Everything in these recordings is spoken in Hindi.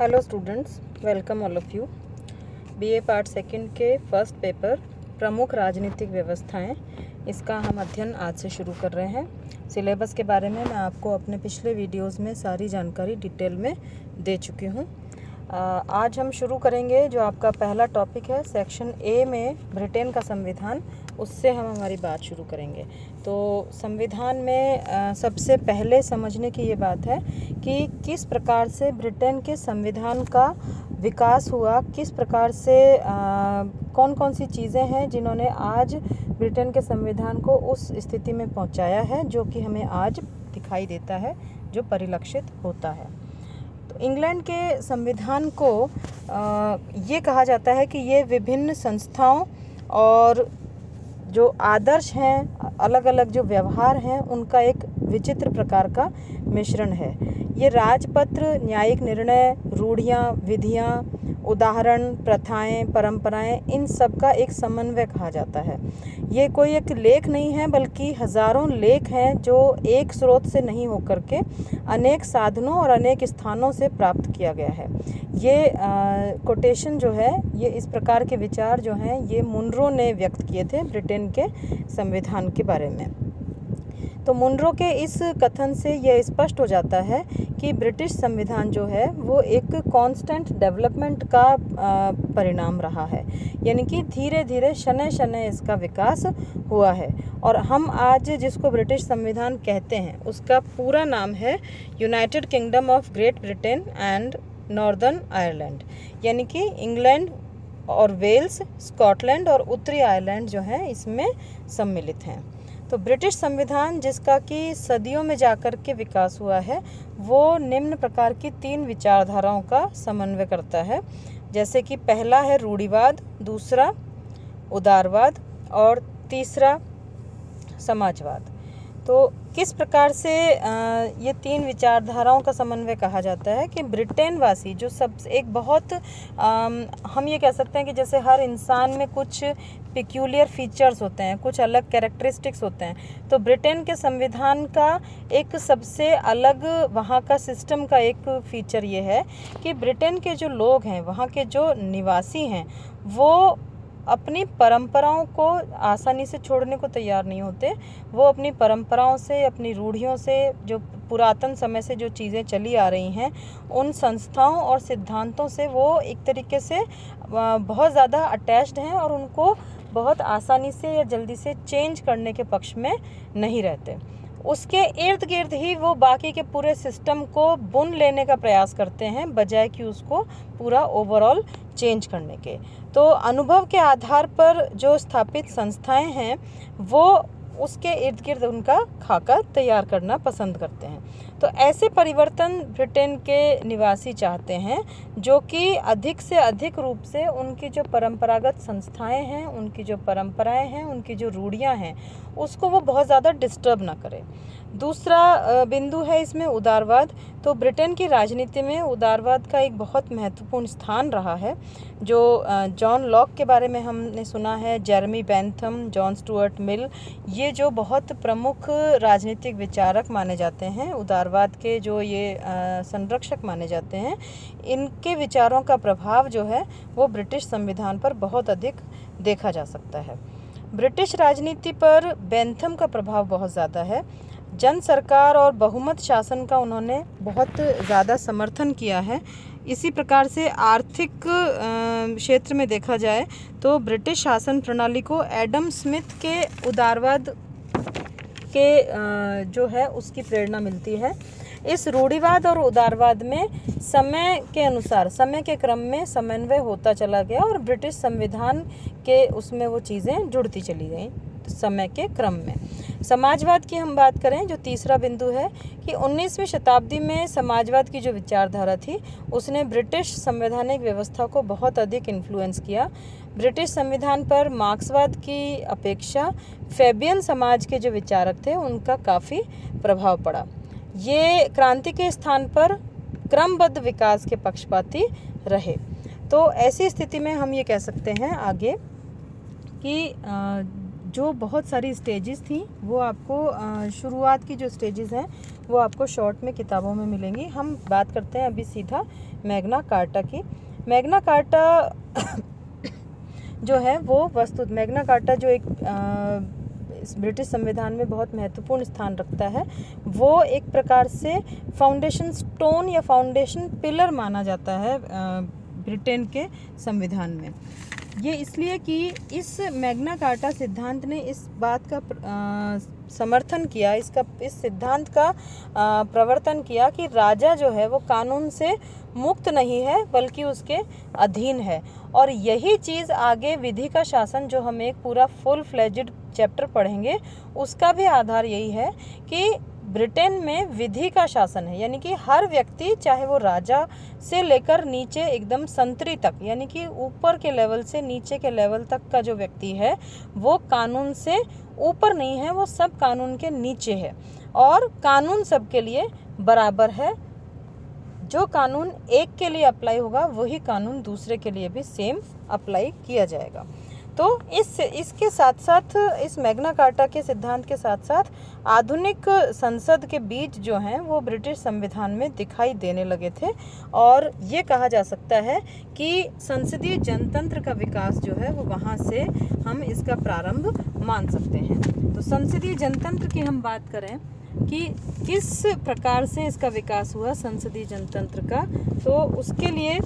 Hello students, welcome all of you. BA part second के फर्स्ट पेपर प्रमुख राजनीतिक व्यवस्थाएं, इसका हम अध्ययन आज से शुरू कर रहे हैं। सिलेबस के बारे में मैं आपको अपने पिछले वीडियोस में सारी जानकारी डिटेल में दे चुकी हूँ। आज हम शुरू करेंगे जो आपका पहला टॉपिक है सेक्शन ए में ब्रिटेन का संविधान, उससे हम हमारी बात शुरू करेंगे। तो संविधान में सबसे पहले समझने की ये बात है कि किस प्रकार से ब्रिटेन के संविधान का विकास हुआ, किस प्रकार से कौन कौन सी चीज़ें हैं जिन्होंने आज ब्रिटेन के संविधान को उस स्थिति में पहुंचाया है जो कि हमें आज दिखाई देता है, जो परिलक्षित होता है। तो इंग्लैंड के संविधान को ये कहा जाता है कि ये विभिन्न संस्थाओं और जो आदर्श हैं, अलग अलग जो व्यवहार हैं, उनका एक विचित्र प्रकार का मिश्रण है। ये राजपत्र, न्यायिक निर्णय, रूढ़ियाँ, विधियाँ, उदाहरण, प्रथाएं, परंपराएं, इन सब का एक समन्वय कहा जाता है। ये कोई एक लेख नहीं है, बल्कि हज़ारों लेख हैं जो एक स्रोत से नहीं होकर के अनेक साधनों और अनेक स्थानों से प्राप्त किया गया है। ये कोटेशन जो है, ये इस प्रकार के विचार जो हैं, ये मुनरो ने व्यक्त किए थे ब्रिटेन के संविधान के बारे में। तो मुनरो के इस कथन से यह स्पष्ट हो जाता है कि ब्रिटिश संविधान जो है वो एक कांस्टेंट डेवलपमेंट का परिणाम रहा है, यानी कि धीरे धीरे शनय शनय इसका विकास हुआ है। और हम आज जिसको ब्रिटिश संविधान कहते हैं उसका पूरा नाम है United kingdom of great Britain and northern Ireland, यानी कि इंग्लैंड और वेल्स, स्कॉटलैंड और उत्तरी आयरलैंड जो है इसमें सम्मिलित हैं। तो ब्रिटिश संविधान जिसका कि सदियों में जाकर के विकास हुआ है, वो निम्न प्रकार की 3 विचारधाराओं का समन्वय करता है। जैसे कि पहला है रूढ़िवाद, दूसरा उदारवाद और तीसरा समाजवाद। तो किस प्रकार से ये 3 विचारधाराओं का समन्वय कहा जाता है कि ब्रिटेन वासी जो सब एक बहुत हम ये कह सकते हैं कि जैसे हर इंसान में कुछ पिक्यूलियर फीचर्स होते हैं, कुछ अलग कैरेक्टरिस्टिक्स होते हैं। तो ब्रिटेन के संविधान का एक सबसे अलग वहाँ का सिस्टम का एक फीचर ये है कि ब्रिटेन के जो लोग हैं, वहाँ के जो निवासी हैं, वो अपनी परंपराओं को आसानी से छोड़ने को तैयार नहीं होते। वो अपनी परंपराओं से, अपनी रूढ़ियों से, जो पुरातन समय से जो चीज़ें चली आ रही हैं, उन संस्थाओं और सिद्धांतों से वो एक तरीके से बहुत ज़्यादा अटैच्ड हैं और उनको बहुत आसानी से या जल्दी से चेंज करने के पक्ष में नहीं रहते। उसके इर्द गिर्द ही वो बाकी के पूरे सिस्टम को बुन लेने का प्रयास करते हैं, बजाय कि उसको पूरा ओवरऑल चेंज करने के। तो अनुभव के आधार पर जो स्थापित संस्थाएं हैं, वो उसके इर्द गिर्द उनका खाका तैयार करना पसंद करते हैं। तो ऐसे परिवर्तन ब्रिटेन के निवासी चाहते हैं जो कि अधिक से अधिक रूप से उनकी जो परंपरागत संस्थाएं हैं, उनकी जो परंपराएं हैं, उनकी जो रूढ़ियां हैं, उसको वो बहुत ज़्यादा डिस्टर्ब ना करें। दूसरा बिंदु है इसमें उदारवाद। तो ब्रिटेन की राजनीति में उदारवाद का एक बहुत महत्वपूर्ण स्थान रहा है। जो जॉन लॉक के बारे में हमने सुना है, Jeremy Bentham, John Stuart Mill, ये जो बहुत प्रमुख राजनीतिक विचारक माने जाते हैं, उदारवाद के जो ये संरक्षक माने जाते हैं, इनके विचारों का प्रभाव जो है वो ब्रिटिश संविधान पर बहुत अधिक देखा जा सकता है। ब्रिटिश राजनीति पर बेंथम का प्रभाव बहुत ज़्यादा है। जन सरकार और बहुमत शासन का उन्होंने बहुत ज़्यादा समर्थन किया है। इसी प्रकार से आर्थिक क्षेत्र में देखा जाए तो ब्रिटिश शासन प्रणाली को एडम स्मिथ के उदारवाद के जो है उसकी प्रेरणा मिलती है। इस रूढ़िवाद और उदारवाद में समय के अनुसार, समय के क्रम में समन्वय होता चला गया और ब्रिटिश संविधान के उसमें वो चीज़ें जुड़ती चली गई समय के क्रम में। समाजवाद की हम बात करें, जो तीसरा बिंदु है कि 19वीं शताब्दी में समाजवाद की जो विचारधारा थी, उसने ब्रिटिश संवैधानिक व्यवस्था को बहुत अधिक इन्फ्लुएंस किया। ब्रिटिश संविधान पर मार्क्सवाद की अपेक्षा फैबियन समाज के जो विचारक थे, उनका काफ़ी प्रभाव पड़ा। ये क्रांति के स्थान पर क्रमबद्ध विकास के पक्षपाती रहे। तो ऐसी स्थिति में हम ये कह सकते हैं आगे कि जो बहुत सारी स्टेजेस थी, वो आपको शुरुआत की जो स्टेजेस हैं वो आपको शॉर्ट में किताबों में मिलेंगी। हम बात करते हैं अभी सीधा मैग्ना कार्टा की। मैग्ना कार्टा जो है वो मैग्ना कार्टा जो एक ब्रिटिश संविधान में बहुत महत्वपूर्ण स्थान रखता है, वो एक प्रकार से फाउंडेशन स्टोन या फाउंडेशन पिलर माना जाता है ब्रिटेन के संविधान में। ये इसलिए कि इस मैग्ना कार्टा सिद्धांत ने इस बात का समर्थन किया, इस सिद्धांत का प्रवर्तन किया कि राजा जो है वो कानून से मुक्त नहीं है बल्कि उसके अधीन है। और यही चीज़ आगे विधि का शासन, जो हम एक पूरा फुल फ्लेज्ड चैप्टर पढ़ेंगे, उसका भी आधार यही है कि ब्रिटेन में विधि का शासन है, यानी कि हर व्यक्ति, चाहे वो राजा से लेकर नीचे एकदम संतरी तक, यानी कि ऊपर के लेवल से नीचे के लेवल तक का जो व्यक्ति है वो कानून से ऊपर नहीं है, वो सब कानून के नीचे है। और कानून सबके लिए बराबर है। जो कानून एक के लिए अप्लाई होगा वही कानून दूसरे के लिए भी सेम अप्लाई किया जाएगा। तो इसके साथ साथ, इस मैग्ना कार्टा के सिद्धांत के साथ साथ आधुनिक संसद के बीज जो हैं वो ब्रिटिश संविधान में दिखाई देने लगे थे। और ये कहा जा सकता है कि संसदीय जनतंत्र का विकास जो है वो वहाँ से हम इसका प्रारंभ मान सकते हैं। तो संसदीय जनतंत्र की हम बात करें कि किस प्रकार से इसका विकास हुआ संसदीय जनतंत्र का, तो उसके लिए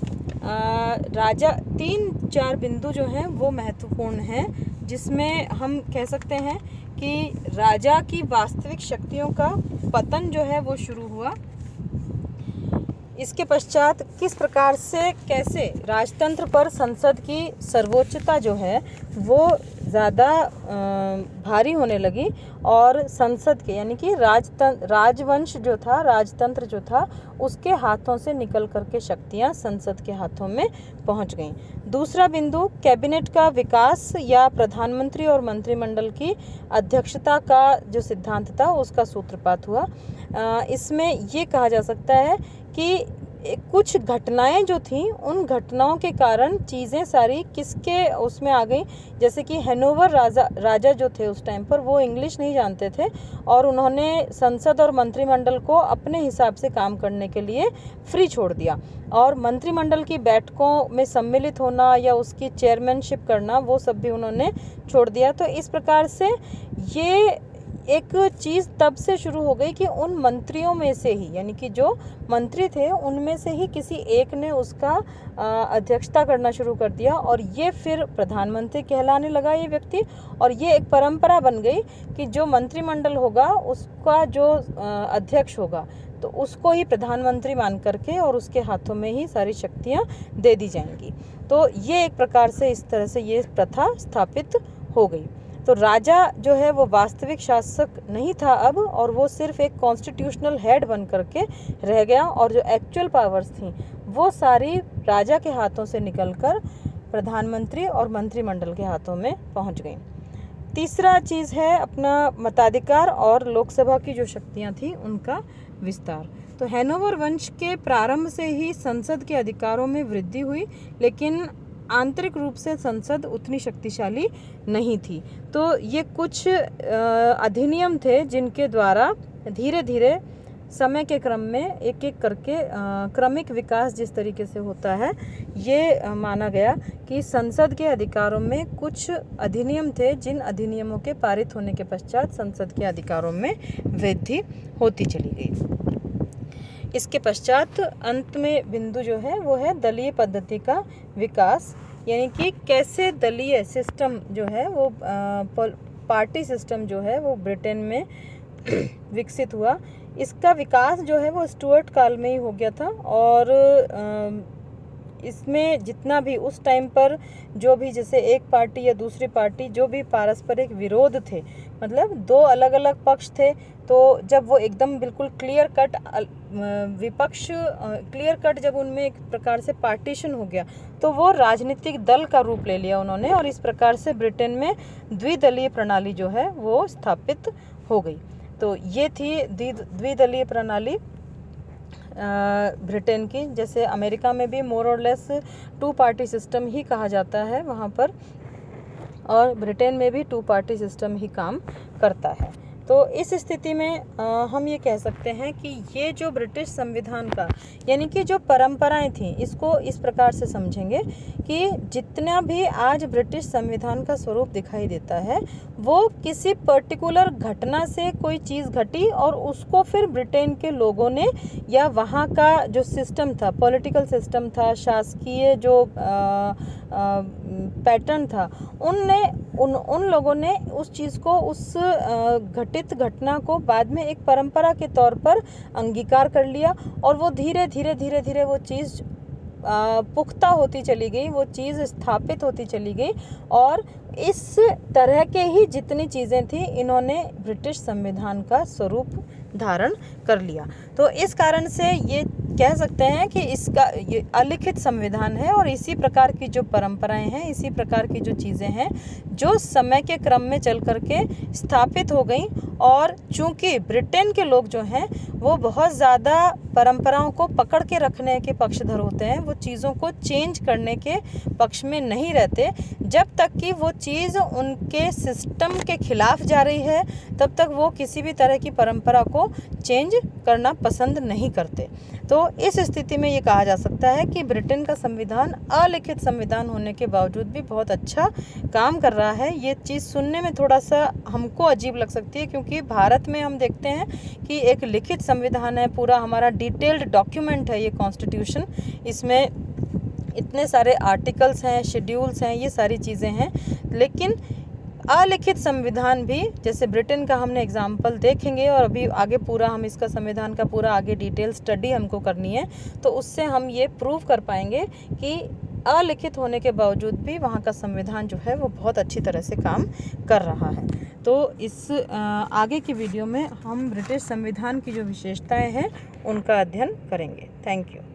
राजा 3-4 बिंदु जो हैं वो महत्वपूर्ण हैं, जिसमें हम कह सकते हैं कि राजा की वास्तविक शक्तियों का पतन जो है वो शुरू हुआ। इसके पश्चात किस प्रकार से, कैसे राजतंत्र पर संसद की सर्वोच्चता जो है वो ज़्यादा भारी होने लगी और संसद के, यानी कि राजवंश जो था, राजतंत्र जो था, उसके हाथों से निकल करके शक्तियां संसद के हाथों में पहुंच गईं। दूसरा बिंदु कैबिनेट का विकास या प्रधानमंत्री और मंत्रिमंडल की अध्यक्षता का जो सिद्धांत था उसका सूत्रपात हुआ। इसमें ये कहा जा सकता है कि कुछ घटनाएं जो थीं, उन घटनाओं के कारण चीज़ें सारी किसके उसमें आ गई। जैसे कि हैनोवर राजा जो थे उस टाइम पर, वो इंग्लिश नहीं जानते थे और उन्होंने संसद और मंत्रिमंडल को अपने हिसाब से काम करने के लिए फ्री छोड़ दिया और मंत्रिमंडल की बैठकों में सम्मिलित होना या उसकी चेयरमैनशिप करना वो सब भी उन्होंने छोड़ दिया। तो इस प्रकार से ये एक चीज़ तब से शुरू हो गई कि उन मंत्रियों में से ही, यानी कि जो मंत्री थे उनमें से ही किसी एक ने उसका अध्यक्षता करना शुरू कर दिया और ये फिर प्रधानमंत्री कहलाने लगा ये व्यक्ति। और ये एक परंपरा बन गई कि जो मंत्रिमंडल होगा उसका जो अध्यक्ष होगा तो उसको ही प्रधानमंत्री मान करके और उसके हाथों में ही सारी शक्तियाँ दे दी जाएंगी। तो ये एक प्रकार से इस तरह से ये प्रथा स्थापित हो गई। तो राजा जो है वो वास्तविक शासक नहीं था अब, और वो सिर्फ एक कॉन्स्टिट्यूशनल हेड बन करके रह गया और जो एक्चुअल पावर्स थी वो सारी राजा के हाथों से निकलकर प्रधानमंत्री और मंत्रिमंडल के हाथों में पहुंच गई। तीसरा चीज़ है अपना मताधिकार और लोकसभा की जो शक्तियां थी उनका विस्तार। तो हैनोवर वंश के प्रारंभ से ही संसद के अधिकारों में वृद्धि हुई, लेकिन आंतरिक रूप से संसद उतनी शक्तिशाली नहीं थी। तो ये कुछ अधिनियम थे जिनके द्वारा धीरे धीरे समय के क्रम में एक एक करके क्रमिक विकास जिस तरीके से होता है, ये माना गया कि संसद के अधिकारों में कुछ अधिनियम थे जिन अधिनियमों के पारित होने के पश्चात संसद के अधिकारों में वृद्धि होती चली गई। इसके पश्चात अंत में बिंदु जो है वो है दलीय पद्धति का विकास, यानी कि कैसे दलीय सिस्टम जो है वो पार्टी सिस्टम जो है वो ब्रिटेन में विकसित हुआ। इसका विकास जो है वो स्टुअर्ट काल में ही हो गया था और इसमें जितना भी उस टाइम पर जो भी, जैसे एक पार्टी या दूसरी पार्टी, जो भी पारस्परिक विरोध थे, मतलब दो अलग अलग पक्ष थे, तो जब वो एकदम बिल्कुल क्लियर कट विपक्ष, क्लियर कट जब उनमें एक प्रकार से पार्टीशन हो गया तो वो राजनीतिक दल का रूप ले लिया उन्होंने, और इस प्रकार से ब्रिटेन में द्विदलीय प्रणाली जो है वो स्थापित हो गई। तो ये थी द्विदलीय प्रणाली ब्रिटेन की। जैसे अमेरिका में भी मोर और लेस 2 पार्टी सिस्टम ही कहा जाता है वहाँ पर, और ब्रिटेन में भी 2 पार्टी सिस्टम ही काम करता है। तो इस स्थिति में हम ये कह सकते हैं कि ये जो ब्रिटिश संविधान का यानी कि जो परंपराएं थीं, इसको इस प्रकार से समझेंगे कि जितना भी आज ब्रिटिश संविधान का स्वरूप दिखाई देता है वो किसी पर्टिकुलर घटना से कोई चीज़ घटी और उसको फिर ब्रिटेन के लोगों ने या वहाँ का जो सिस्टम था, पॉलिटिकल सिस्टम था, शासकीय जो पैटर्न था, उन लोगों ने उस चीज़ को, उस घटित घटना को बाद में एक परंपरा के तौर पर अंगीकार कर लिया और वो धीरे धीरे वो चीज़ पुख्ता होती चली गई, वो चीज़ स्थापित होती चली गई और इस तरह के ही जितनी चीज़ें थी इन्होंने ब्रिटिश संविधान का स्वरूप धारण कर लिया। तो इस कारण से ये कह सकते हैं कि इसका ये अलिखित संविधान है और इसी प्रकार की जो परंपराएं हैं, इसी प्रकार की जो चीज़ें हैं जो समय के क्रम में चल करके स्थापित हो गई और चूंकि ब्रिटेन के लोग जो हैं वो बहुत ज़्यादा परंपराओं को पकड़ के रखने के पक्षधर होते हैं, वो चीज़ों को चेंज करने के पक्ष में नहीं रहते। जब तक कि वो चीज़ उनके सिस्टम के खिलाफ जा रही है तब तक वो किसी भी तरह की परंपरा को चेंज करना पसंद नहीं करते। तो इस स्थिति में ये कहा जा सकता है कि ब्रिटेन का संविधान अलिखित संविधान होने के बावजूद भी बहुत अच्छा काम कर रहा है। ये चीज़ सुनने में थोड़ा सा हमको अजीब लग सकती है क्योंकि भारत में हम देखते हैं कि एक लिखित संविधान है, पूरा हमारा डिटेल्ड डॉक्यूमेंट है ये कॉन्स्टिट्यूशन, इसमें इतने सारे आर्टिकल्स हैं, शेड्यूल्स हैं, ये सारी चीज़ें हैं। लेकिन अलिखित संविधान भी, जैसे ब्रिटेन का हमने एग्जाम्पल देखेंगे और अभी आगे पूरा हम इसका संविधान का पूरा आगे डिटेल स्टडी हमको करनी है, तो उससे हम ये प्रूव कर पाएंगे कि अलिखित होने के बावजूद भी वहाँ का संविधान जो है वो बहुत अच्छी तरह से काम कर रहा है। तो इस आगे की वीडियो में हम ब्रिटिश संविधान की जो विशेषताएं हैं उनका अध्ययन करेंगे। Thank you.